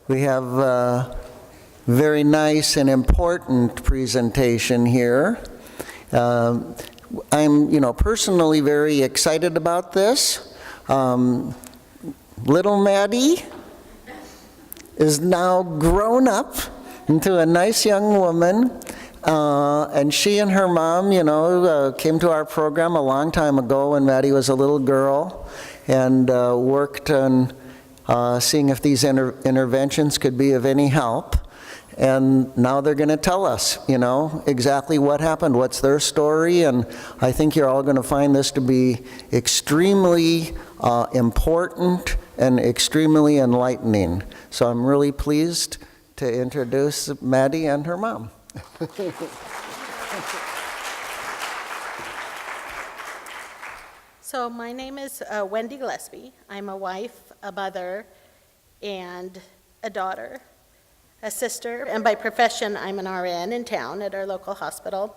We have a very nice and important presentation here. I'm, personally very excited about this. Little Maddie is now grown up into a nice young woman, and she and her mom, came to our program a long time ago when Maddie was a little girl, and worked on seeing if these interventions could be of any help. And now they're going to tell us, exactly what happened, what's their story, and I think you're all going to find this to be extremely important and extremely enlightening. So I'm really pleased to introduce Maddie and her mom. So my name is Wendy Gillespie. I'm a wife, a mother, and a daughter, a sister, and by profession I'm an RN in town at our local hospital.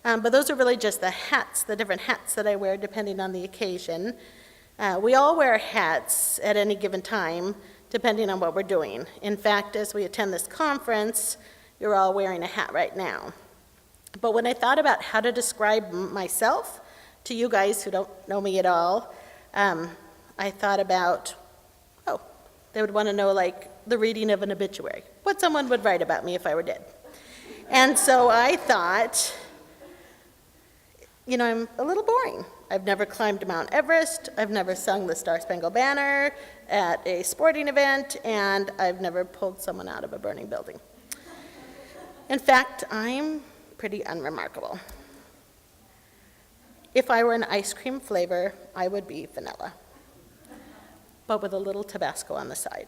But those are really just the hats, the different hats that I wear depending on the occasion. We all wear hats at any given time depending on what we're doing. In fact, as we attend this conference, you're all wearing a hat right now. But when I thought about how to describe myself to you guys who don't know me at all, I thought about, they would want to know like the reading of an obituary, what someone would write about me if I were dead. And so I thought, I'm a little boring. I've never climbed Mount Everest, I've never sung the Star-Spangled Banner at a sporting event, and I've never pulled someone out of a burning building. In fact, I'm pretty unremarkable. If I were an ice cream flavor, I would be vanilla, but with a little Tabasco on the side.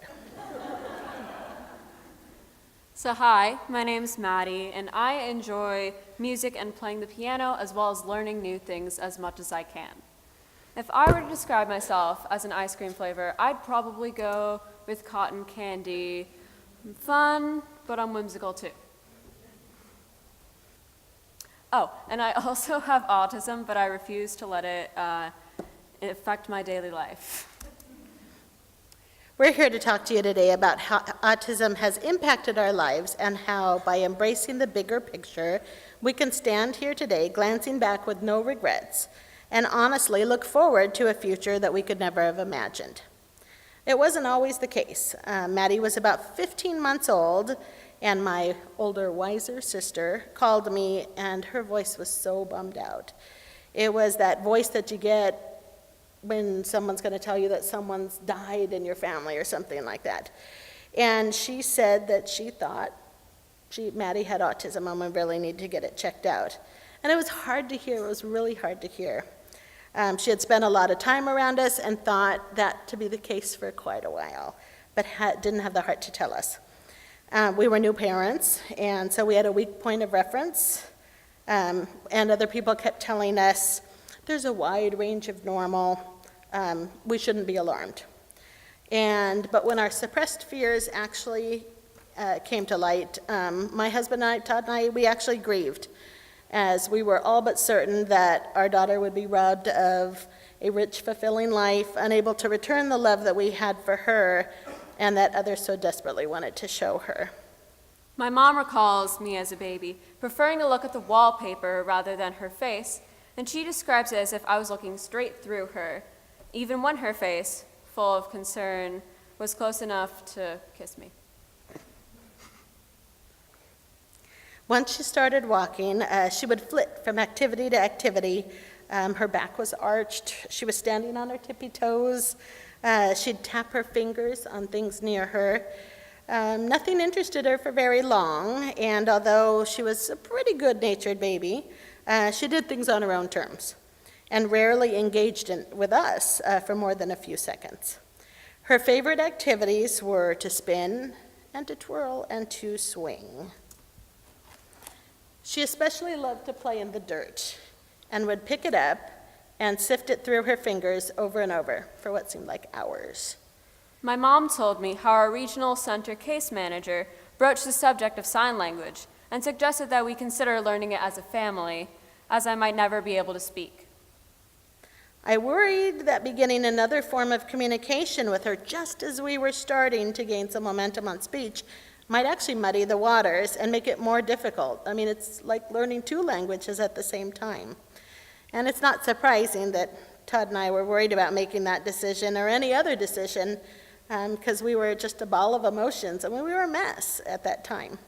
So hi, my name's Maddie, and I enjoy music and playing the piano as well as learning new things as much as I can. If I were to describe myself as an ice cream flavor, I'd probably go with cotton candy. I'm fun, but I'm whimsical too. Oh, and I also have autism, but I refuse to let it affect my daily life. We're here to talk to you today about how autism has impacted our lives and how, by embracing the bigger picture, we can stand here today glancing back with no regrets and honestly look forward to a future that we could never have imagined. It wasn't always the case. Maddie was about 15 months old, and my older, wiser sister called me, and her voice was so bummed out. It was that voice that you get when someone's going to tell you that someone's died in your family or something like that. And she said that she thought Maddie had autism and we really need to get it checked out. And it was hard to hear. It was really hard to hear. She had spent a lot of time around us and thought that to be the case for quite a while, but didn't have the heart to tell us. We were new parents, and so we had a weak point of reference, and other people kept telling us, there's a wide range of normal, we shouldn't be alarmed. But when our suppressed fears actually came to light, my husband and I, Todd and I, we actually grieved, as we were all but certain that our daughter would be robbed of a rich, fulfilling life, unable to return the love that we had for her, and that others so desperately wanted to show her. My mom recalls me as a baby, preferring to look at the wallpaper rather than her face, and she describes it as if I was looking straight through her, even when her face, full of concern, was close enough to kiss me. Once she started walking, she would flit from activity to activity. Her back was arched. She was standing on her tippy toes. She'd tap her fingers on things near her. Nothing interested her for very long, and although she was a pretty good-natured baby, she did things on her own terms and rarely engaged with us for more than a few seconds. Her favorite activities were to spin and to twirl and to swing. She especially loved to play in the dirt and would pick it up and sift it through her fingers over and over for what seemed like hours. My mom told me how our regional center case manager broached the subject of sign language and suggested that we consider learning it as a family, as I might never be able to speak. I worried that beginning another form of communication with her just as we were starting to gain some momentum on speech might actually muddy the waters and make it more difficult. I mean, it's like learning two languages at the same time. And it's not surprising that Todd and I were worried about making that decision or any other decision because we were just a ball of emotions. I mean, we were a mess at that time.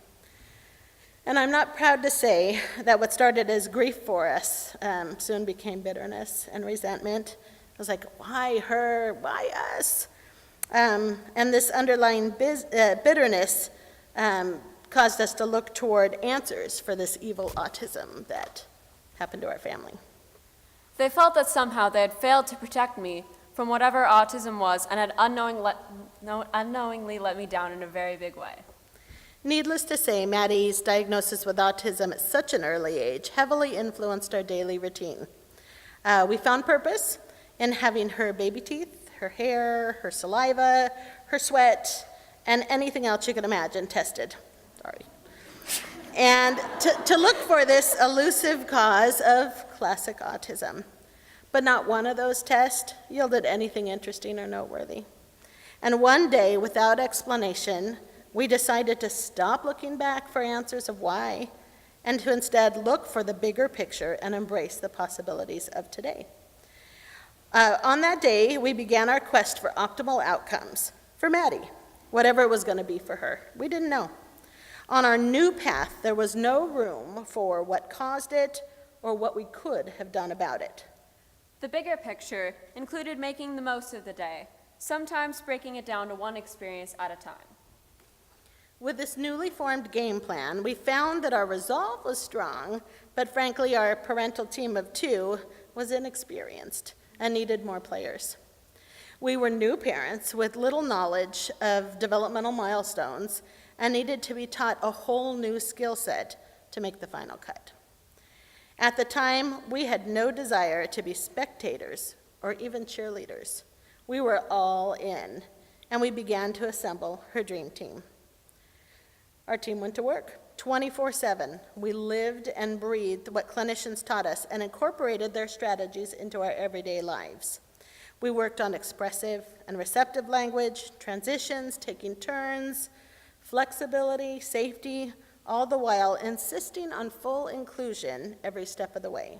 And I'm not proud to say that what started as grief for us soon became bitterness and resentment. I was like, why her? Why us? And this underlying bitterness caused us to look toward answers for this evil autism that happened to our family. They felt that somehow they had failed to protect me from whatever autism was and had unknowingly let me down in a very big way. Needless to say, Maddie's diagnosis with autism at such an early age heavily influenced our daily routine. We found purpose in having her baby teeth, her hair, her saliva, her sweat, and anything else you can imagine tested. Sorry. And to look for this elusive cause of classic autism. But not one of those tests yielded anything interesting or noteworthy. And one day, without explanation, we decided to stop looking back for answers of why and to instead look for the bigger picture and embrace the possibilities of today. On that day, we began our quest for optimal outcomes for Maddie, whatever it was going to be for her. We didn't know. On our new path, there was no room for what caused it or what we could have done about it. The bigger picture included making the most of the day, sometimes breaking it down to one experience at a time. With this newly formed game plan, we found that our resolve was strong, but frankly, our parental team of two was inexperienced and needed more players. We were new parents with little knowledge of developmental milestones and needed to be taught a whole new skill set to make the final cut. At the time, we had no desire to be spectators or even cheerleaders. We were all in, and we began to assemble her dream team. Our team went to work 24/7. We lived and breathed what clinicians taught us and incorporated their strategies into our everyday lives. We worked on expressive and receptive language, transitions, taking turns, flexibility, safety, all the while insisting on full inclusion every step of the way.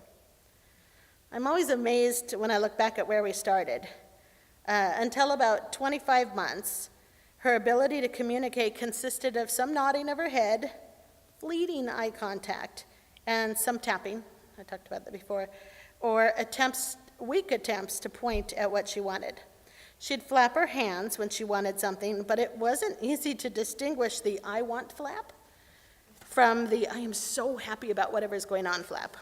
I'm always amazed when I look back at where we started. Until about 25 months, her ability to communicate consisted of some nodding of her head, fleeting eye contact, and some tapping, I talked about that before, or weak attempts to point at what she wanted. She'd flap her hands when she wanted something, but it wasn't easy to distinguish the I want flap from the I am so happy about whatever's going on flap.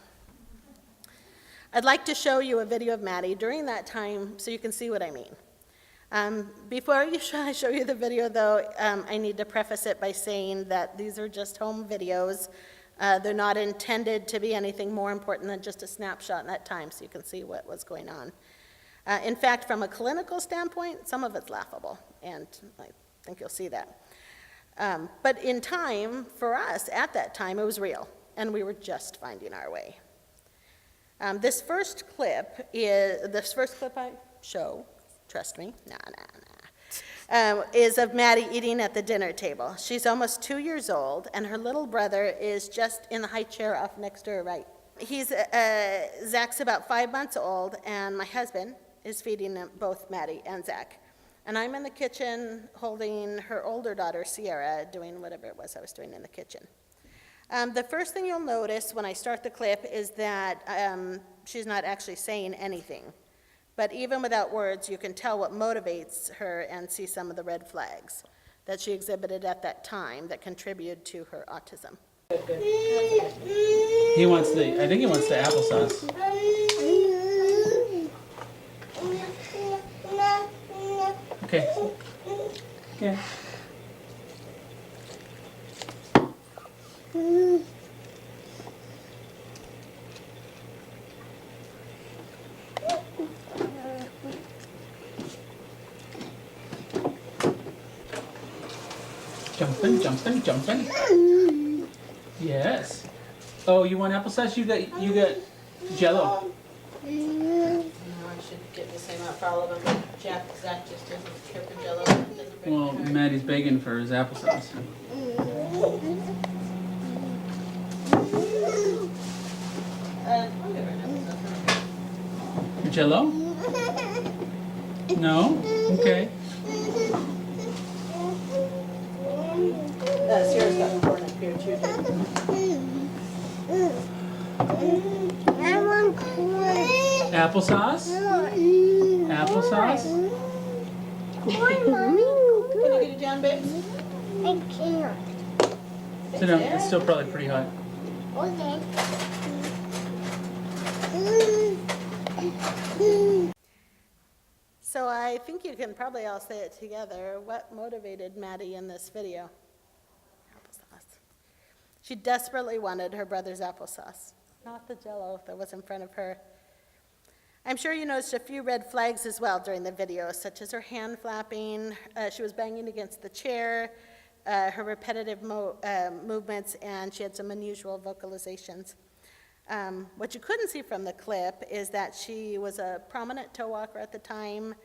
I'd like to show you a video of Maddie during that time so you can see what I mean. Before I show you the video, though, I need to preface it by saying that these are just home videos. They're not intended to be anything more important than just a snapshot in that time so you can see what was going on. In fact, from a clinical standpoint, some of it's laughable, and I think you'll see that. But in time, for us, at that time, it was real, and we were just finding our way. This first clip I show, trust me, is of Maddie eating at the dinner table. She's almost 2 years old, and her little brother is just in the high chair off next to her right. Zach's about 5 months old, and my husband is feeding them, both Maddie and Zach. And I'm in the kitchen holding her older daughter, Sierra, doing whatever it was I was doing in the kitchen. The first thing you'll notice when I start the clip is that she's not actually saying anything. But even without words, you can tell what motivates her and see some of the red flags that she exhibited at that time that contributed to her autism. I think he wants the applesauce. Okay. Yeah. Jumping. Yes. Oh, you want applesauce? You got Jello. No, out for all of them, but Zach just doesn't care for Jell-O. Doesn't break Well, my heart. Maddie's begging for his applesauce. I'll give her an applesauce. Jello? No? Okay. Sierra's got corn up here too. I want corn. Applesauce? Applesauce? Corn, Mommy. Can you get it down, babe? I can't. Sit down. It's still probably pretty hot. Okay. So I think you can probably all say it together. What motivated Maddie in this video? Applesauce. She desperately wanted her brother's applesauce, not the Jell-O that was in front of her. I'm sure you noticed a few red flags as well during the video, such as her hand flapping, she was banging against the chair, her repetitive movements, and she had some unusual vocalizations. What you couldn't see from the clip is that she was a prominent toe walker at the time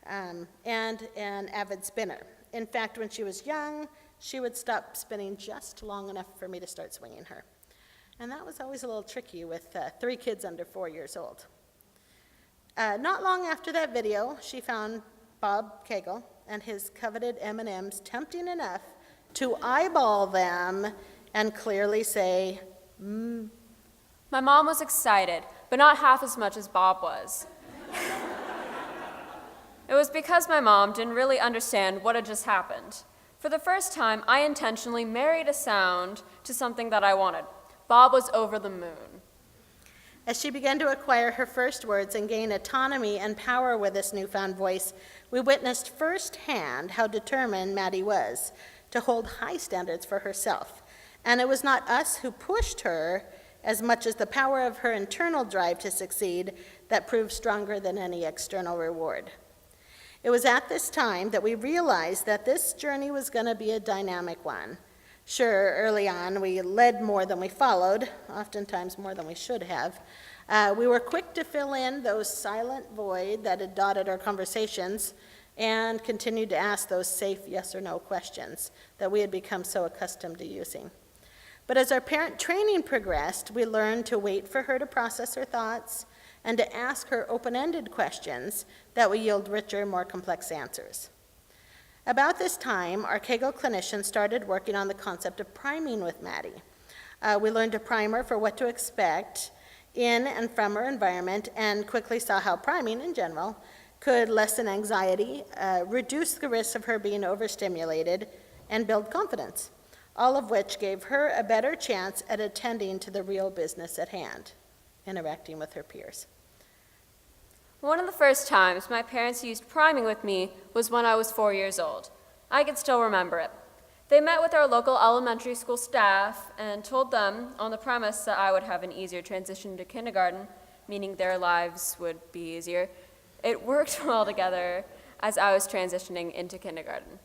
and an avid spinner. In fact, when she was young, she would stop spinning just long enough for me to start swinging her. And that was always a little tricky with 3 kids under 4 years old. Not long after that video, she found Bob Cagle and his coveted M&Ms tempting enough to eyeball them and clearly say, My mom was excited, but not half as much as Bob was. It was because my mom didn't really understand what had just happened. For the first time, I intentionally married a sound to something that I wanted. Bob was over the moon. As she began to acquire her first words and gain autonomy and power with this newfound voice, we witnessed firsthand how determined Maddie was to hold high standards for herself. And it was not us who pushed her as much as the power of her internal drive to succeed that proved stronger than any external reward. It was at this time that we realized that this journey was going to be a dynamic one. Sure, early on, we led more than we followed, oftentimes more than we should have. We were quick to fill in those silent void that had dotted our conversations and continued to ask those safe yes or no questions that we had become so accustomed to using. But as our parent training progressed, we learned to wait for her to process her thoughts and to ask her open-ended questions that would yield richer, more complex answers. About this time, our Cagle clinician started working on the concept of priming with Maddie. We learned to prime her for what to expect in and from her environment and quickly saw how priming in general could lessen anxiety, reduce the risk of her being overstimulated, and build confidence, all of which gave her a better chance at attending to the real business at hand, interacting with her peers. One of the first times my parents used priming with me was when I was 4 years old. I can still remember it. They met with our local elementary school staff and told them on the premise that I would have an easier transition to kindergarten, meaning their lives would be easier. It worked well together as I was transitioning into kindergarten.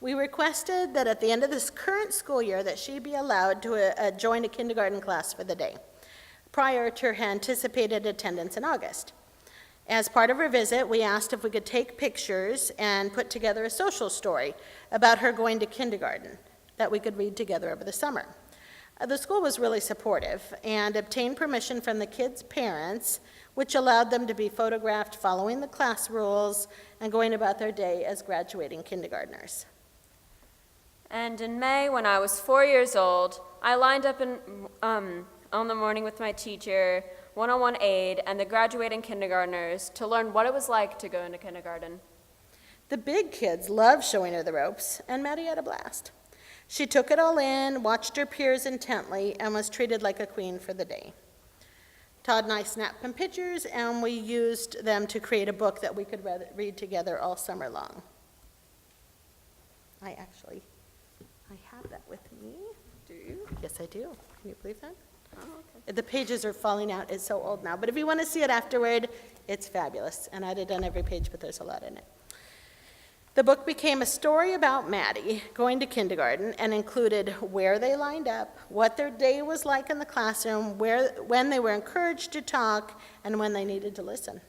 We requested that at the end of this current school year that she be allowed to join a kindergarten class for the day, prior to her anticipated attendance in August. As part of her visit, we asked if we could take pictures and put together a social story about her going to kindergarten that we could read together over the summer. The school was really supportive and obtained permission from the kids' parents, which allowed them to be photographed following the class rules and going about their day as graduating kindergartners. And in May, when I was 4 years old, I lined up on the morning with my teacher, one-on-one aide, and the graduating kindergartners to learn what it was like to go into kindergarten. The big kids loved showing her the ropes, and Maddie had a blast. She took it all in, watched her peers intently, and was treated like a queen for the day. Todd and I snapped some pictures, and we used them to create a book that we could read together all summer long. I have that with me. Do you? Yes, I do. Can you believe that? Oh, okay. The pages are falling out. It's so old now. But if you want to see it afterward, it's fabulous. And I did on every page, but there's a lot in it. The book became a story about Maddie going to kindergarten and included where they lined up, what their day was like in the classroom, when they were encouraged to talk, and when they needed to listen.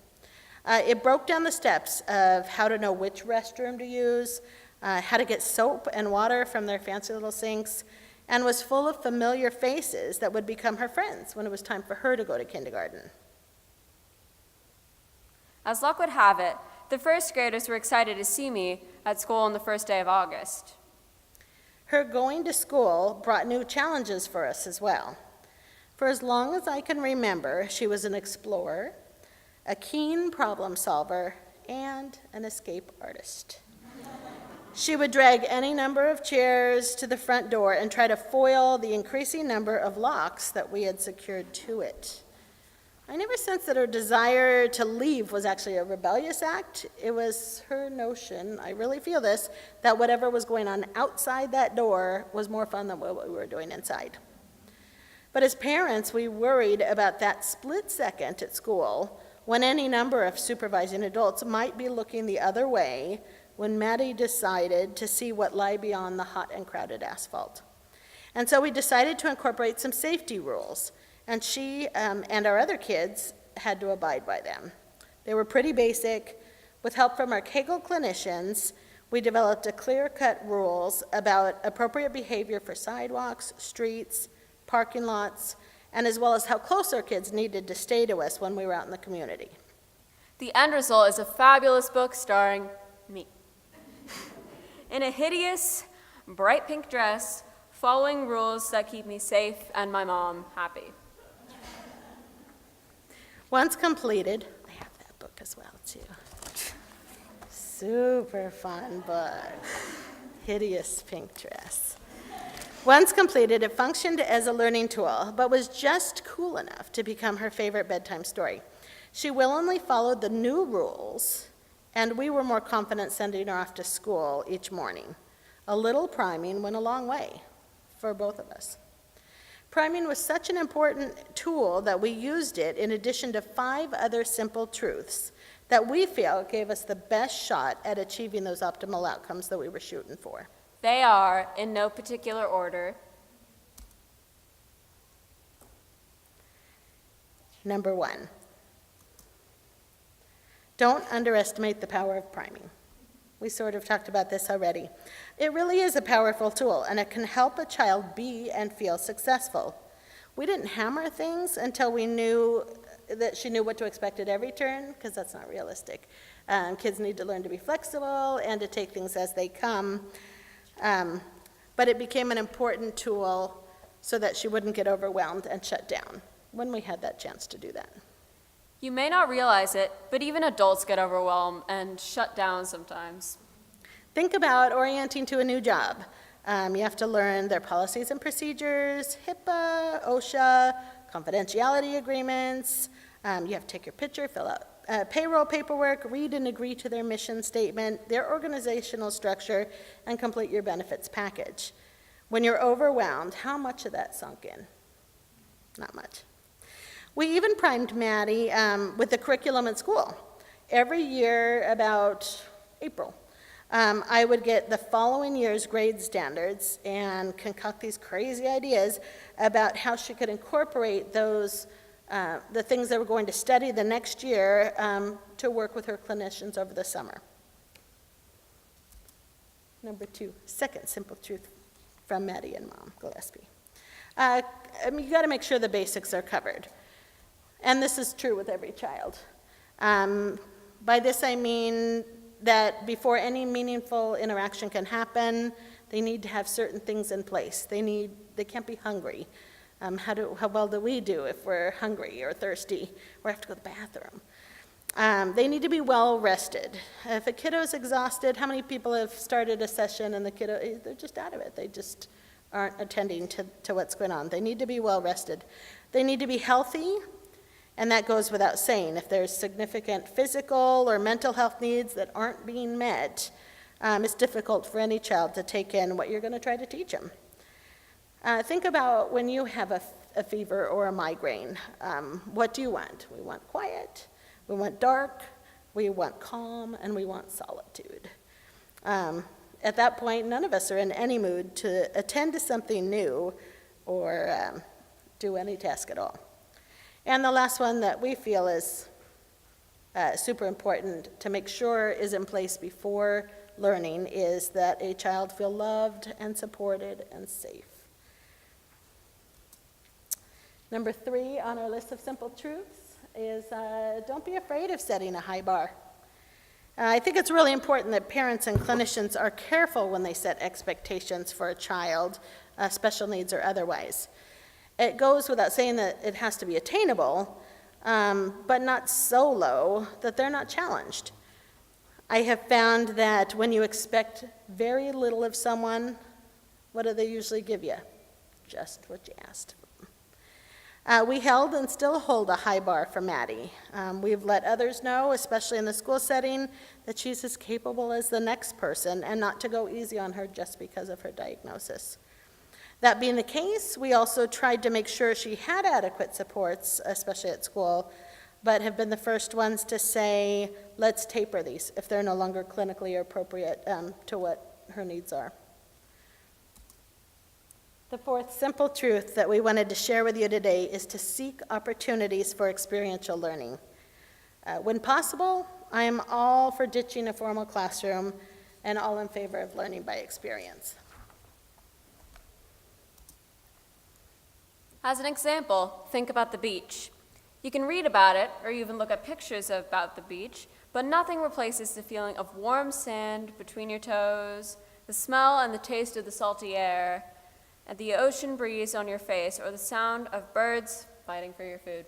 It broke down the steps of how to know which restroom to use, how to get soap and water from their fancy little sinks, and was full of familiar faces that would become her friends when it was time for her to go to kindergarten. As luck would have it, the first graders were excited to see me at school on the first day of August. Her going to school brought new challenges for us as well. For as long as I can remember, she was an explorer, a keen problem solver, and an escape artist. She would drag any number of chairs to the front door and try to foil the increasing number of locks that we had secured to it. I never sensed that her desire to leave was actually a rebellious act. It was her notion, I really feel this, that whatever was going on outside that door was more fun than what we were doing inside. But as parents, we worried about that split second at school when any number of supervising adults might be looking the other way when Maddie decided to see what lay beyond the hot and crowded asphalt. And so we decided to incorporate some safety rules, and she and our other kids had to abide by them. They were pretty basic. With help from our Kegel clinicians, we developed a clear-cut rules about appropriate behavior for sidewalks, streets, parking lots, and as well as how close our kids needed to stay to us when we were out in the community. The end result is a fabulous book starring me. In a hideous, bright pink dress, following rules that keep me safe and my mom happy. Once completed, I have that book as well too. Super fun book. Hideous pink dress. Once completed, it functioned as a learning tool, but was just cool enough to become her favorite bedtime story. She willingly followed the new rules, and we were more confident sending her off to school each morning. A little priming went a long way for both of us. Priming was such an important tool that we used it in addition to 5 other simple truths that we feel gave us the best shot at achieving those optimal outcomes that we were shooting for. They are, in no particular order, Number 1, don't underestimate the power of priming. We sort of talked about this already. It really is a powerful tool, and it can help a child be and feel successful. We didn't hammer things until we knew that she knew what to expect at every turn, because that's not realistic. Kids need to learn to be flexible and to take things as they come. But it became an important tool so that she wouldn't get overwhelmed and shut down when we had that chance to do that. you may not realize it, but even adults get overwhelmed and shut down sometimes. Think about orienting to a new job. You have to learn their policies and procedures, HIPAA, OSHA, confidentiality agreements. You have to take your picture, fill out payroll paperwork, read and agree to their mission statement, their organizational structure, and complete your benefits package. When you're overwhelmed, how much of that sunk in? Not much. We even primed Maddie with the curriculum at school. Every year, about April, I would get the following year's grade standards and concoct these crazy ideas about how she could incorporate those, the things they were going to study the next year to work with her clinicians over the summer. Number 2, second simple truth from Maddie and Mom Gillespie. You got to make sure the basics are covered. And this is true with every child. By this I mean that before any meaningful interaction can happen, they need to have certain things in place. They can't be hungry. How well do we do if we're hungry or thirsty or have to go to the bathroom? They need to be well rested. If a kiddo's exhausted, how many people have started a session and the kiddo, they're just out of it. They just aren't attending to what's going on. They need to be well rested. They need to be healthy, and that goes without saying. If there's significant physical or mental health needs that aren't being met, it's difficult for any child to take in what you're going to try to teach them. Think about when you have a fever or a migraine. What do you want? We want quiet, we want dark, we want calm, and we want solitude. At that point, none of us are in any mood to attend to something new or do any task at all. And the last one that we feel is super important to make sure is in place before learning is that a child feel loved and supported and safe. Number 3 on our list of simple truths is don't be afraid of setting a high bar. I think it's really important that parents and clinicians are careful when they set expectations for a child, special needs or otherwise. It goes without saying that it has to be attainable, but not so low that they're not challenged. I have found that when you expect very little of someone, what do they usually give you? Just what you asked. We held and still hold a high bar for Maddie. We've let others know, especially in the school setting, that she's as capable as the next person and not to go easy on her just because of her diagnosis. That being the case, we also tried to make sure she had adequate supports, especially at school, but have been the first ones to say, let's taper these if they're no longer clinically appropriate to what her needs are. The 4th simple truth that we wanted to share with you today is to seek opportunities for experiential learning. When possible, I am all for ditching a formal classroom and all in favor of learning by experience. As an example, think about the beach. You can read about it or even look at pictures about the beach, but nothing replaces the feeling of warm sand between your toes, the smell and the taste of the salty air, and the ocean breeze on your face, or the sound of birds fighting for your food.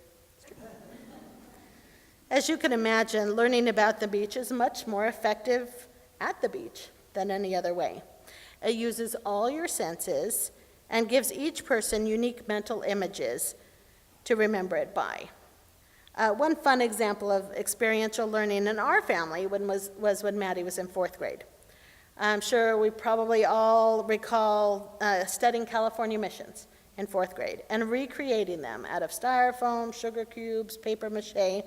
As you can imagine, learning about the beach is much more effective at the beach than any other way. It uses all your senses and gives each person unique mental images to remember it by. One fun example of experiential learning in our family was when Maddie was in 4th grade. I'm sure we probably all recall studying California missions in 4th grade and recreating them out of styrofoam, sugar cubes, paper mache,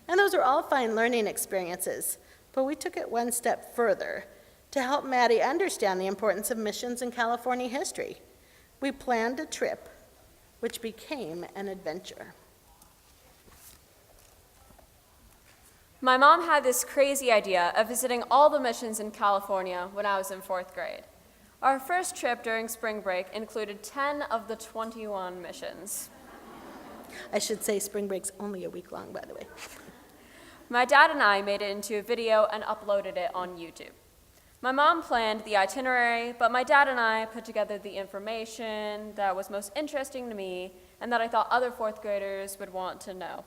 and those are all fine learning experiences, but we took it one step further to help Maddie understand the importance of missions in California history. We planned a trip which became an adventure. My mom had this crazy idea of visiting all the missions in California when I was in 4th grade. Our first trip during spring break included 10 of the 21 missions. I should say spring break's only a week long, by the way. My dad and I made it into a video and uploaded it on YouTube. My mom planned the itinerary, but my dad and I put together the information that was most interesting to me and that I thought other 4th graders would want to know.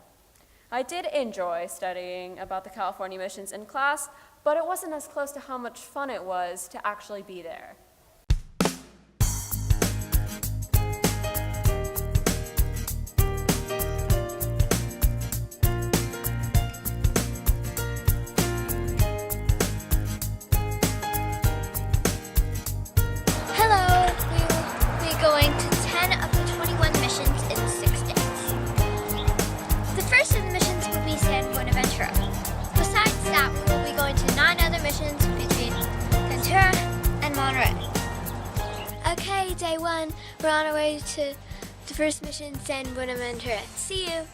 I did enjoy studying about the California missions in class, but it wasn't as close to how much fun it was to actually be there. Hello, we will be going to 10 of the 21 missions in 6 days. The first of the missions will be San Buenaventura. Besides that, we will be going to 9 other missions between Ventura and Monterey. Okay, day 1, we're on our way to the first mission, San Buenaventura. See you!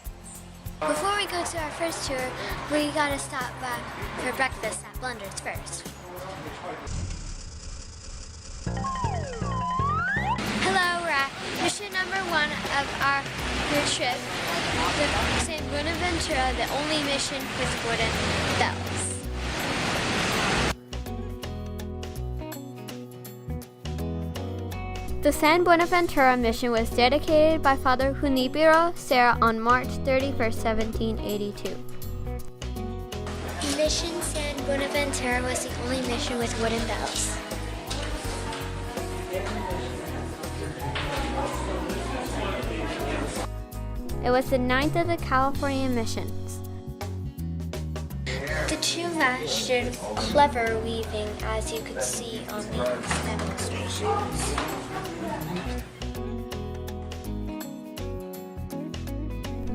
Before we go to our first tour, we gotta stop by for breakfast at Blunder's first. Hello, we're at mission number 1 of our trip, the San Buenaventura, the only mission with wooden bells. The San Buenaventura mission was dedicated by Father Junipero Serra on March 31, 1782. Mission San Buenaventura was the only mission with wooden bells. It was the 9th of the California missions. The two mastered clever weaving, as you could see on these demonstrations.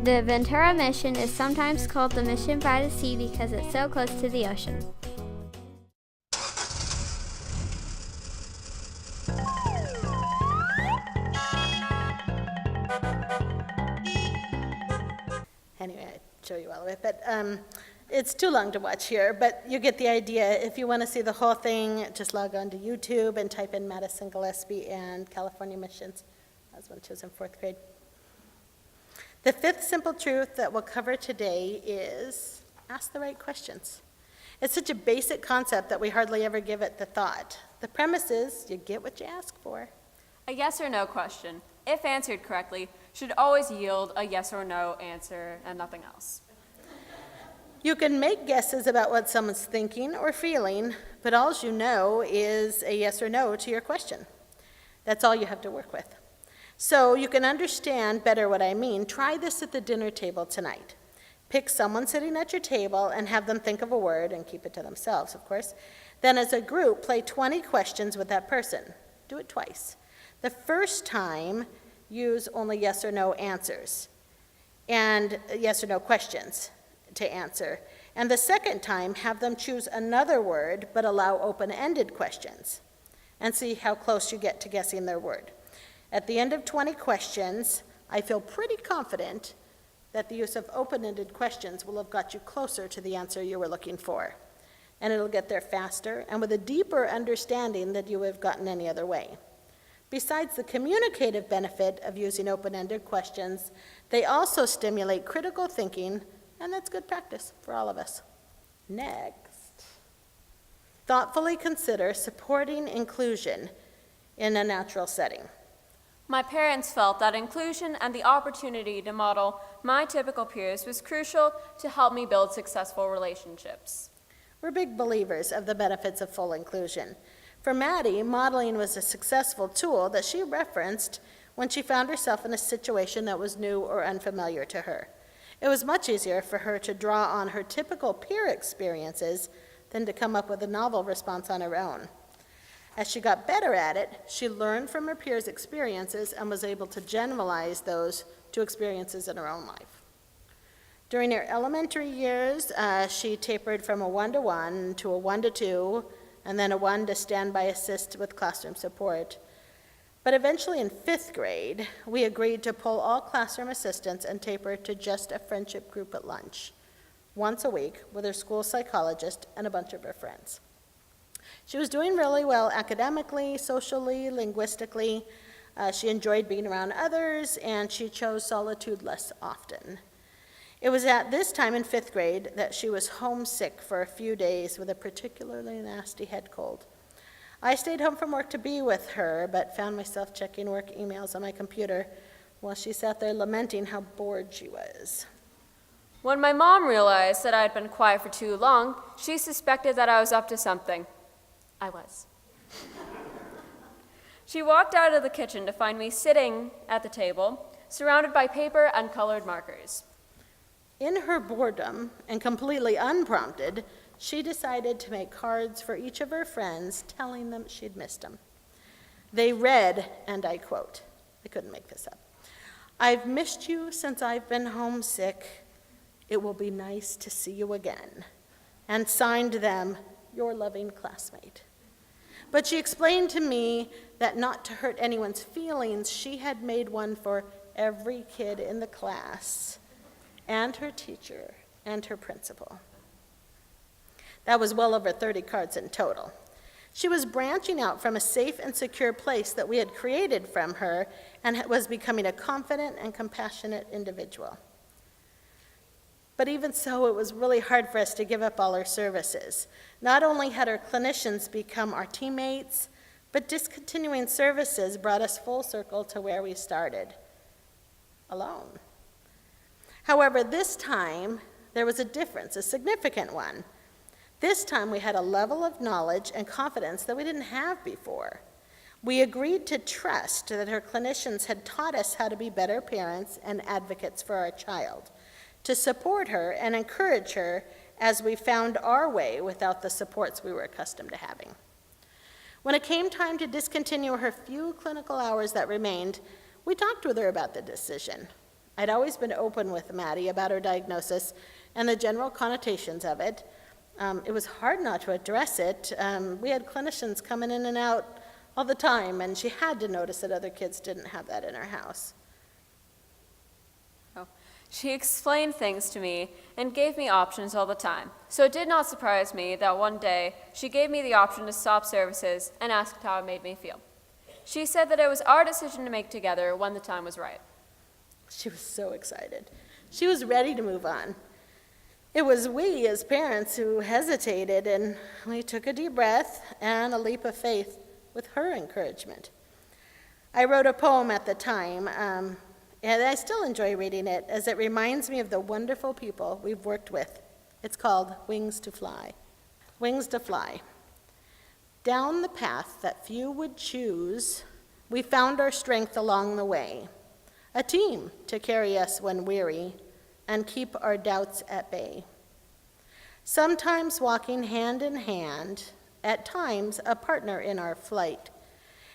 The Ventura mission is sometimes called the mission by the sea because it's so close to the ocean. Anyway, I'd show you all of it. But It's too long to watch here, but you get the idea. If you want to see the whole thing, just log on to YouTube and type in Madison Gillespie and California Missions. That was when she was in 4th grade. The fifth simple truth that we'll cover today is ask the right questions. It's such a basic concept that we hardly ever give it the thought. The premise is you get what you ask for. A yes or no question, if answered correctly, should always yield a yes or no answer and nothing else. You can make guesses about what someone's thinking or feeling, but all you know is a yes or no to your question. That's all you have to work with. So you can understand better what I mean. Try this at the dinner table tonight. Pick someone sitting at your table and have them think of a word and keep it to themselves, of course. Then as a group, play 20 questions with that person. Do it twice. The first time, use only yes or no answers and yes or no questions to answer. And the second time, have them choose another word, but allow open-ended questions, and see how close you get to guessing their word. At the end of 20 questions, I feel pretty confident that the use of open-ended questions will have got you closer to the answer you were looking for. And it'll get there faster and with a deeper understanding than you would have gotten any other way. Besides the communicative benefit of using open-ended questions, they also stimulate critical thinking, and that's good practice for all of us. Next, thoughtfully consider supporting inclusion in a natural setting. My parents felt that inclusion and the opportunity to model my typical peers was crucial to help me build successful relationships. We're big believers of the benefits of full inclusion. For Maddie, modeling was a successful tool that she referenced when she found herself in a situation that was new or unfamiliar to her. It was much easier for her to draw on her typical peer experiences than to come up with a novel response on her own. As she got better at it, she learned from her peers' experiences and was able to generalize those to experiences in her own life. During her elementary years, she tapered from a 1-to-1 to a 1-to-2, and then a 1 to standby assist with classroom support. But eventually in 5th grade, we agreed to pull all classroom assistants and taper to just a friendship group at lunch, once a week with her school psychologist and a bunch of her friends. She was doing really well academically, socially, linguistically. She enjoyed being around others, and she chose solitude less often. It was at this time in 5th grade that she was homesick for a few days with a particularly nasty head cold. I stayed home from work to be with her, but found myself checking work emails on my computer while she sat there lamenting how bored she was. When my mom realized that I had been quiet for too long, she suspected that I was up to something. I was. She walked out of the kitchen to find me sitting at the table, surrounded by paper and colored markers. In her boredom, and completely unprompted, she decided to make cards for each of her friends, telling them she'd missed them. They read, and I quote, I couldn't make this up, "I've missed you since I've been homesick. It will be nice to see you again." And signed them, "Your loving classmate." But she explained to me that not to hurt anyone's feelings, she had made one for every kid in the class, and her teacher, and her principal. That was well over 30 cards in total. She was branching out from a safe and secure place that we had created from her and was becoming a confident and compassionate individual. But even so, it was really hard for us to give up all our services. Not only had our clinicians become our teammates, but discontinuing services brought us full circle to where we started, alone. However, this time, there was a difference, a significant one. This time we had a level of knowledge and confidence that we didn't have before. We agreed to trust that her clinicians had taught us how to be better parents and advocates for our child, to support her and encourage her as we found our way without the supports we were accustomed to having. When it came time to discontinue her few clinical hours that remained, we talked with her about the decision. I'd always been open with Maddie about her diagnosis and the general connotations of it. It was hard not to address it. We had clinicians coming in and out all the time, and she had to notice that other kids didn't have that in her house. Oh. She explained things to me and gave me options all the time, so it did not surprise me that one day she gave me the option to stop services and asked how it made me feel. She said that it was our decision to make together when the time was right. She was so excited. She was ready to move on. It was we as parents who hesitated, and we took a deep breath and a leap of faith with her encouragement. I wrote a poem at the time, and I still enjoy reading it as it reminds me of the wonderful people we've worked with. It's called Wings to Fly. Wings to fly. Down the path that few would choose, we found our strength along the way. A team to carry us when weary and keep our doubts at bay. Sometimes walking hand in hand, at times a partner in our flight,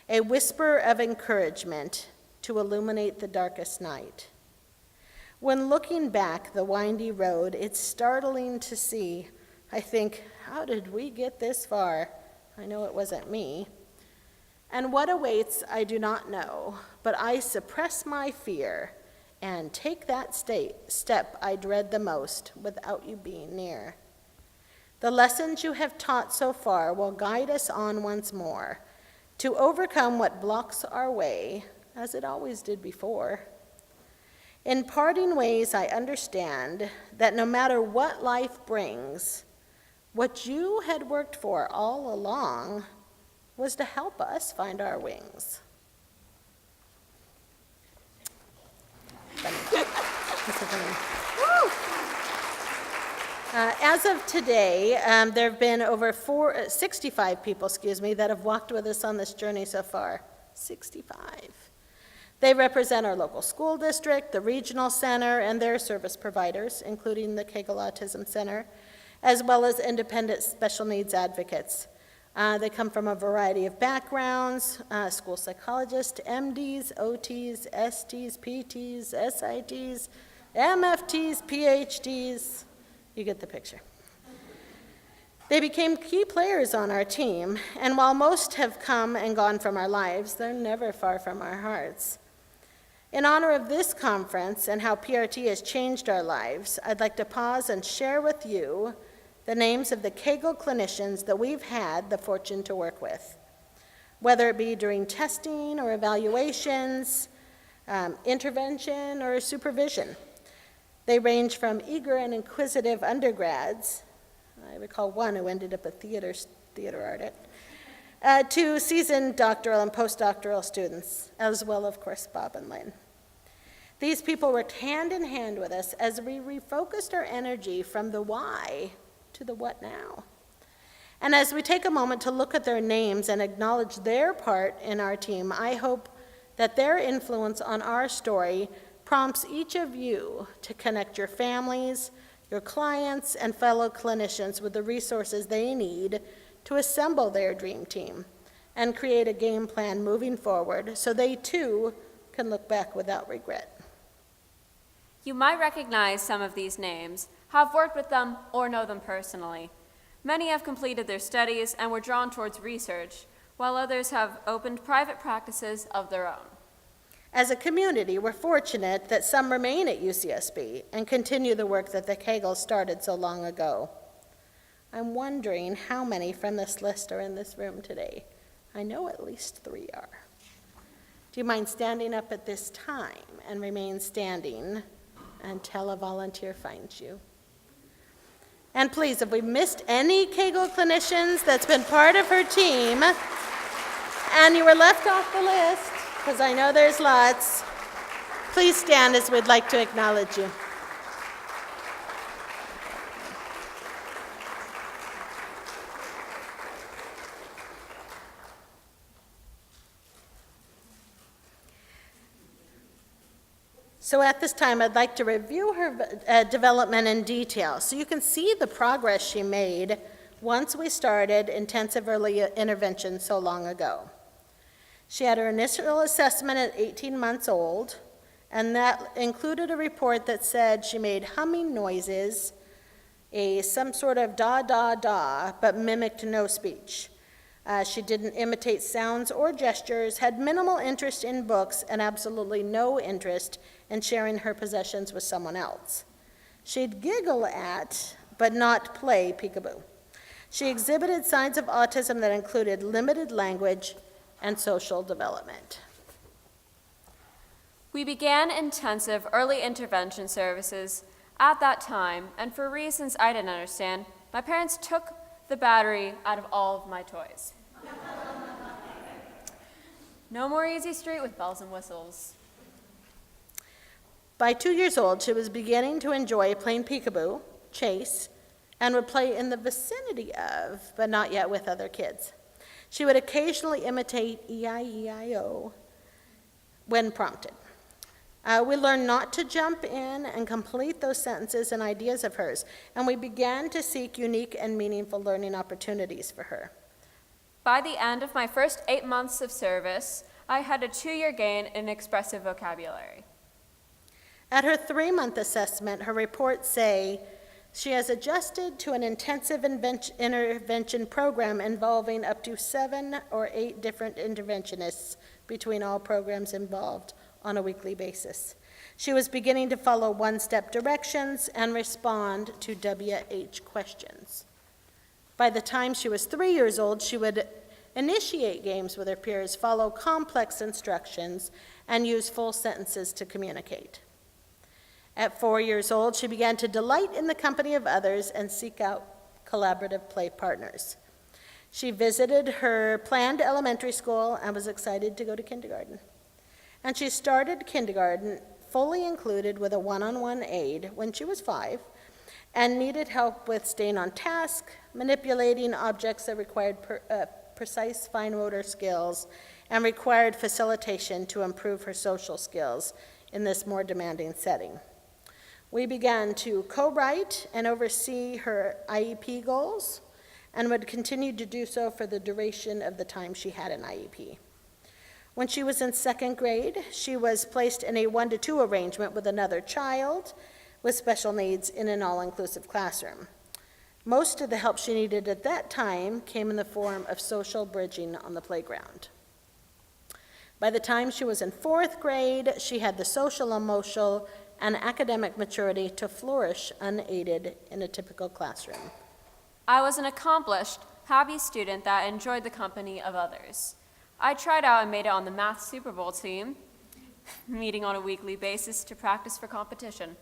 a whisper of encouragement to illuminate the darkest night. When looking back the windy road, it's startling to see. I think, how did we get this far? I know it wasn't me. And what awaits, I do not know, but I suppress my fear and take that step I dread the most without you being near. The lessons you have taught so far will guide us on once more to overcome what blocks our way, as it always did before. In parting ways, I understand that no matter what life brings, what you had worked for all along was to help us find our wings. As of today, there have been over 65 people, that have walked with us on this journey so far. 65. They represent our local school district, the regional center, and their service providers, including the Kegel Autism Center, as well as independent special needs advocates. They come from a variety of backgrounds, school psychologists, MDs, OTs, STs, PTs, SITs, MFTs, PhDs. You get the picture. They became key players on our team, and while most have come and gone from our lives, they're never far from our hearts. In honor of this conference and how PRT has changed our lives, I'd like to pause and share with you the names of the Kegel clinicians that we've had the fortune to work with, whether it be during testing or evaluations, intervention or supervision. They range from eager and inquisitive undergrads, I recall one who ended up a theater artist, to seasoned doctoral and postdoctoral students, as well, of course, Bob and Lynn. These people worked hand in hand with us as we refocused our energy from the why to the what now. And as we take a moment to look at their names and acknowledge their part in our team, I hope that their influence on our story prompts each of you to connect your families, your clients, and fellow clinicians with the resources they need to assemble their dream team and create a game plan moving forward so they too can look back without regret. You might recognize some of these names, have worked with them, or know them personally. Many have completed their studies and were drawn towards research, while others have opened private practices of their own. As a community, we're fortunate that some remain at UCSB and continue the work that the Kegels started so long ago. I'm wondering how many from this list are in this room today. I know at least 3 are. Do you mind standing up at this time and remain standing until a volunteer finds you? And please, if we missed any Kegel clinicians that's been part of her team and you were left off the list, because I know there's lots, please stand as we'd like to acknowledge you. So at this time, I'd like to review her development in detail so you can see the progress she made once we started intensive early intervention so long ago. She had her initial assessment at 18 months old, and that included a report that said she made humming noises, some sort of da, da, da, but mimicked no speech. She didn't imitate sounds or gestures, had minimal interest in books, and absolutely no interest in sharing her possessions with someone else. She'd giggle at, but not play peekaboo. She exhibited signs of autism that included limited language and social development. We began intensive early intervention services at that time, and for reasons I didn't understand, my parents took the battery out of all of my toys. No more easy street with bells and whistles. By 2 years old, she was beginning to enjoy playing peekaboo, chase, and would play in the vicinity of, but not yet with other kids. She would occasionally imitate E-I-E-I-O when prompted. We learned not to jump in and complete those sentences and ideas of hers, and we began to seek unique and meaningful learning opportunities for her. By the end of my first 8 months of service, I had a 2-year gain in expressive vocabulary. At her 3-month assessment, her reports say she has adjusted to an intensive intervention program involving up to 7 or 8 different interventionists between all programs involved on a weekly basis. She was beginning to follow one-step directions and respond to WH questions. By the time she was 3 years old, she would initiate games with her peers, follow complex instructions, and use full sentences to communicate. At 4 years old, she began to delight in the company of others and seek out collaborative play partners. She visited her planned elementary school and was excited to go to kindergarten. And she started kindergarten fully included with a one-on-one aide when she was 5 and needed help with staying on task, manipulating objects that required precise fine motor skills, and required facilitation to improve her social skills in this more demanding setting. We began to co-write and oversee her IEP goals and would continue to do so for the duration of the time she had an IEP. When she was in 2nd grade, she was placed in a 1-to-2 arrangement with another child with special needs in an all-inclusive classroom. Most of the help she needed at that time came in the form of social bridging on the playground. By the time she was in 4th grade, she had the social, emotional, and academic maturity to flourish unaided in a typical classroom. I was an accomplished, happy student that enjoyed the company of others. I tried out and made it on the math Super Bowl team, meeting on a weekly basis to practice for competition.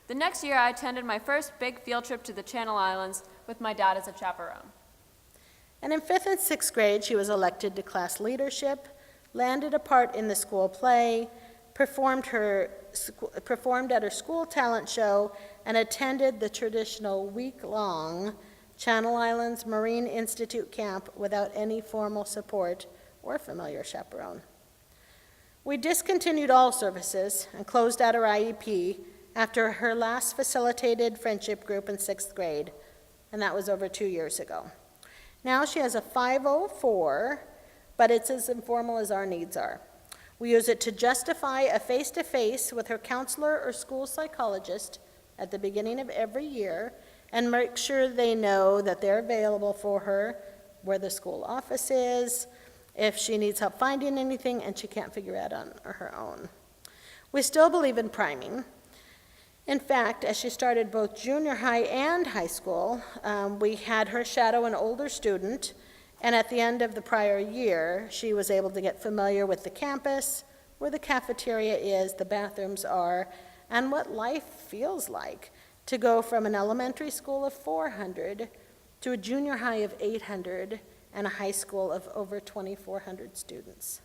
The next year, I attended my first big field trip to the Channel Islands with my dad as a chaperone. And in 5th and 6th grade, she was elected to class leadership, landed a part in the school play, performed at her school talent show, and attended the traditional week-long Channel Islands Marine Institute camp without any formal support or familiar chaperone. We discontinued all services and closed out her IEP after her last facilitated friendship group in 6th grade, and that was over 2 years ago. Now she has a 504, but it's as informal as our needs are. We use it to justify a face-to-face with her counselor or school psychologist at the beginning of every year and make sure they know that they're available for her, where the school office is, if she needs help finding anything and she can't figure it out on her own. We still believe in priming. In fact, as she started both junior high and high school, we had her shadow an older student, and at the end of the prior year, she was able to get familiar with the campus, where the cafeteria is, the bathrooms are, and what life feels like to go from an elementary school of 400 to a junior high of 800 and a high school of over 2,400 students.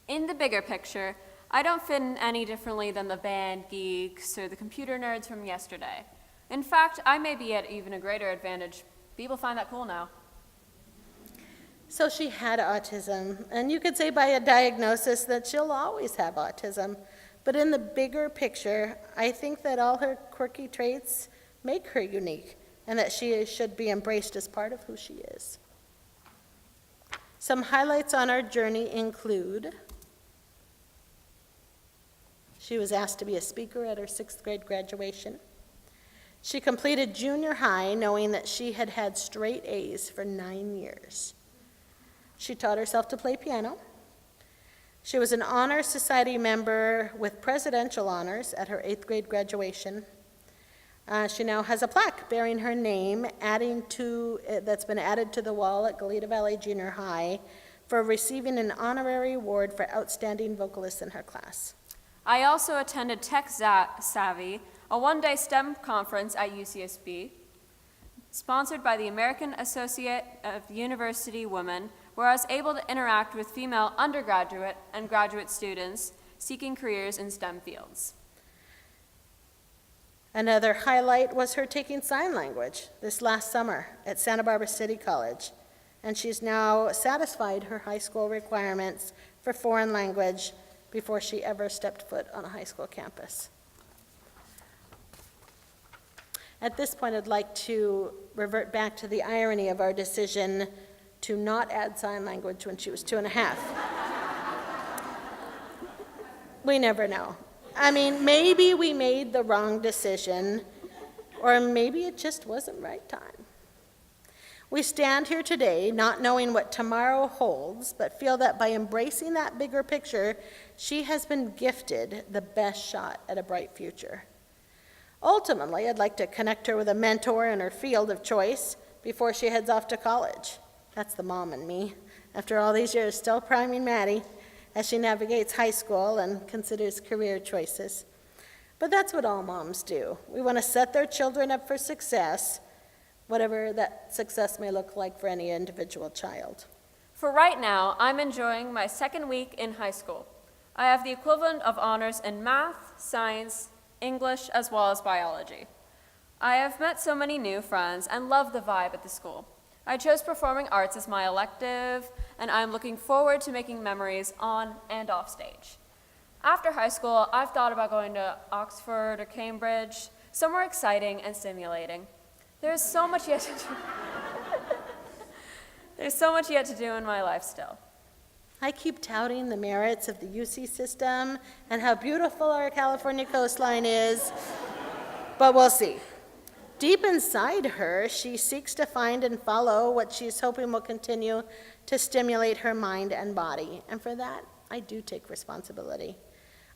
In the bigger picture, I don't fit in any differently than the band geeks or the computer nerds from yesterday. In fact, I may be at even a greater advantage. People find that cool now. So she had autism, and you could say by a diagnosis that she'll always have autism. But in the bigger picture, I think that all her quirky traits make her unique, and that she should be embraced as part of who she is. Some highlights on our journey include: she was asked to be a speaker at her 6th grade graduation. She completed junior high knowing that she had had straight A's for 9 years. She taught herself to play piano. She was an Honor Society member with presidential honors at her 8th grade graduation. She now has a plaque bearing her name, that's been added to the wall at Goleta Valley Junior High for receiving an honorary award for outstanding vocalist in her class. I also attended Tech Savvy, a one-day STEM conference at UCSB, sponsored by the American Associate of University Women, where I was able to interact with female undergraduate and graduate students seeking careers in STEM fields. Another highlight was her taking sign language this last summer at Santa Barbara City College, and she's now satisfied her high school requirements for foreign language before she ever stepped foot on a high school campus. At this point, I'd like to revert back to the irony of our decision to not add sign language when she was 2.5. We never know. I mean, maybe we made the wrong decision, or maybe it just wasn't right time. We stand here today not knowing what tomorrow holds, but feel that by embracing that bigger picture, she has been gifted the best shot at a bright future. Ultimately, I'd like to connect her with a mentor in her field of choice before she heads off to college. That's the mom in me, after all these years still priming Maddie as she navigates high school and considers career choices. But that's what all moms do. We want to set their children up for success, whatever that success may look like for any individual child. For right now, I'm enjoying my second week in high school. I have the equivalent of honors in math, science, English, as well as biology. I have met so many new friends and love the vibe at the school. I chose performing arts as my elective, and I'm looking forward to making memories on and off stage. After high school, I've thought about going to Oxford or Cambridge, somewhere exciting and stimulating. There's so much yet to do. There's so much yet to do in my life still. I keep touting the merits of the UC system and how beautiful our California coastline is, but we'll see. Deep inside her, she seeks to find and follow what she's hoping will continue to stimulate her mind and body, and for that, I do take responsibility.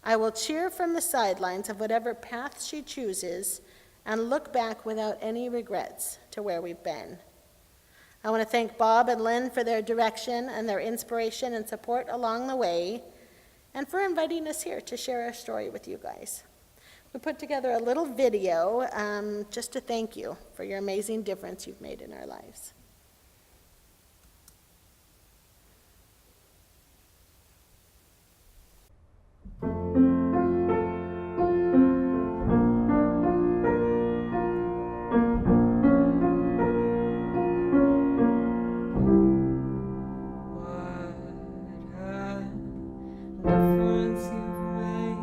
I will cheer from the sidelines of whatever path she chooses and look back without any regrets to where we've been. I want to thank Bob and Lynn for their direction and their inspiration and support along the way, and for inviting us here to share our story with you guys. We put together a little video just to thank you for your amazing difference you've made in our lives. Difference you've made.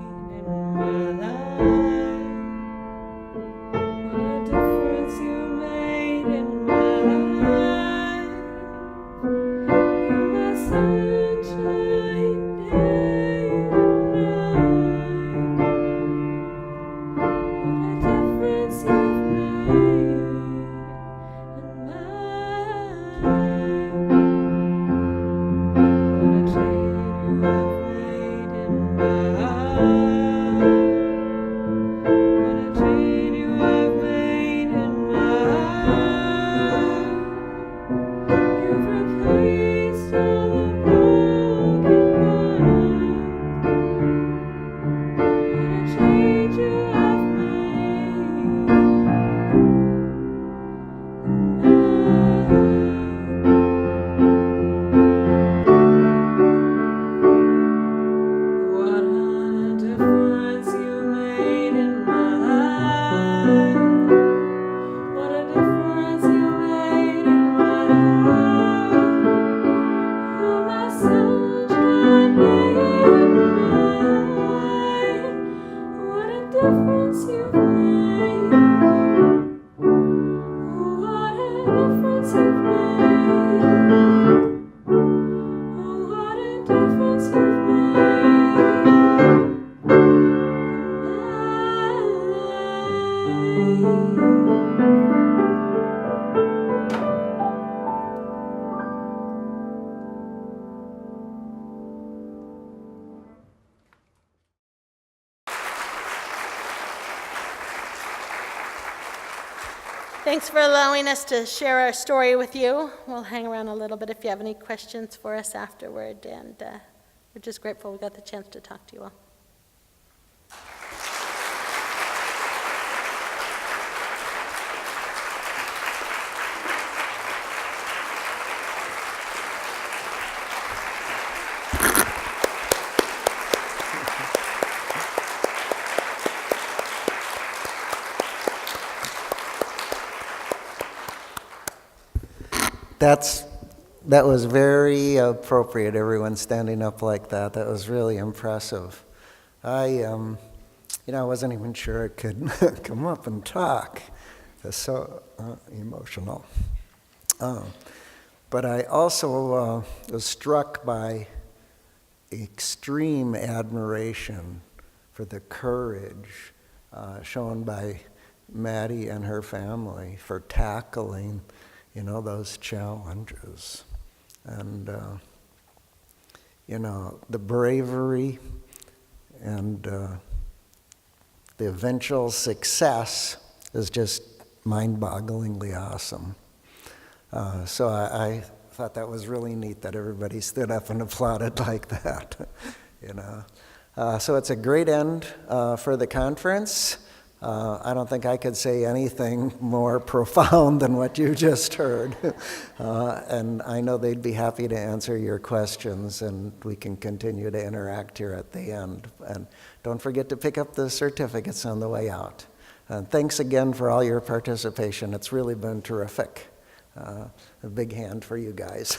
Thanks for allowing us to share our story with you. We'll hang around a little bit if you have any questions for us afterward, and we're just grateful we got the chance to talk to you all. That was very appropriate, everyone standing up like that. That was really impressive. I wasn't even sure I could come up and talk. It's so emotional. But I also was struck by extreme admiration for the courage shown by Maddie and her family for tackling those challenges. And, the bravery and the eventual success is just mind-bogglingly awesome. So I thought that was really neat that everybody stood up and applauded like that, So it's a great end for the conference. I don't think I could say anything more profound than what you just heard. And I know they'd be happy to answer your questions, and we can continue to interact here at the end. And don't forget to pick up the certificates on the way out. And thanks again for all your participation. It's really been terrific. A big hand for you guys.